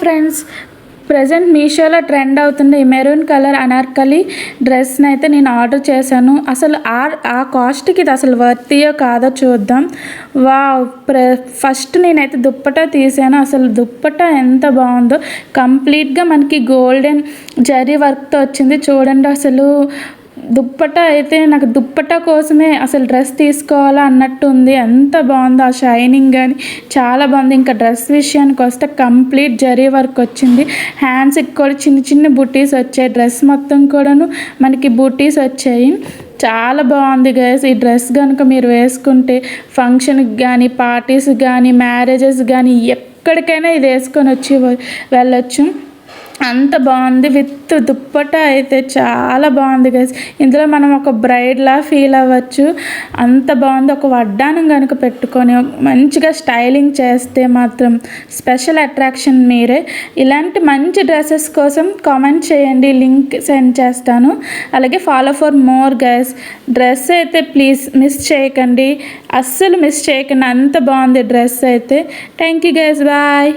Friends, present మీషోలో trend అవుతుంది ఈ మెరూన్ కలర్ అనార్కలి డ్రెస్ని అయితే నేను ఆర్డర్ చేశాను. అసలు ఆ కాస్ట్కి ఇది అసలు వర్తియో కాదో చూద్దాం. వావ్! ఫస్ట్ నేనైతే దుప్పటా తీసాను. అసలు దుప్పటా ఎంత బాగుందో, కంప్లీట్గా మనకి గోల్డెన్ జరీ వర్క్తో వచ్చింది. చూడండి, అసలు దుప్పటా అయితే నాకు దుప్పటా కోసమే అసలు డ్రెస్ తీసుకోవాలా అన్నట్టు ఉంది. ఎంత బాగుందో, ఆ షైనింగ్ కానీ చాలా బాగుంది. ఇంకా డ్రెస్ విషయానికి వస్తే కంప్లీట్ జరీ వర్క్ వచ్చింది. హ్యాండ్స్కి కూడా చిన్న చిన్న బుటీస్ వచ్చాయి. డ్రెస్ మొత్తం కూడాను మనకి బుటీస్ వచ్చాయి. చాలా బాగుంది గైస్. ఈ డ్రెస్ కనుక మీరు వేసుకుంటే ఫంక్షన్కి కానీ, పార్టీస్కి కానీ, మ్యారేజెస్ కానీ ఎక్కడికైనా ఇది వేసుకొని వచ్చి వెళ్ళొచ్చు. అంత బాగుంది. విత్ దుప్పటా అయితే చాలా బాగుంది గైస్. ఇందులో మనం ఒక బ్రైడ్లా ఫీల్ అవ్వచ్చు. అంత బాగుంది. ఒక వడ్డానం కనుక పెట్టుకొని మంచిగా స్టైలింగ్ చేస్తే మాత్రం స్పెషల్ అట్రాక్షన్ మీరే. ఇలాంటి మంచి డ్రెస్సెస్ కోసం కామెంట్ చేయండి, లింక్ సెండ్ చేస్తాను. అలాగే follow for more guys. Dress అయితే ప్లీజ్ మిస్ చేయకండి, అస్సలు మిస్ చేయకండి. అంత బాగుంది డ్రెస్ అయితే. Thank you guys, bye.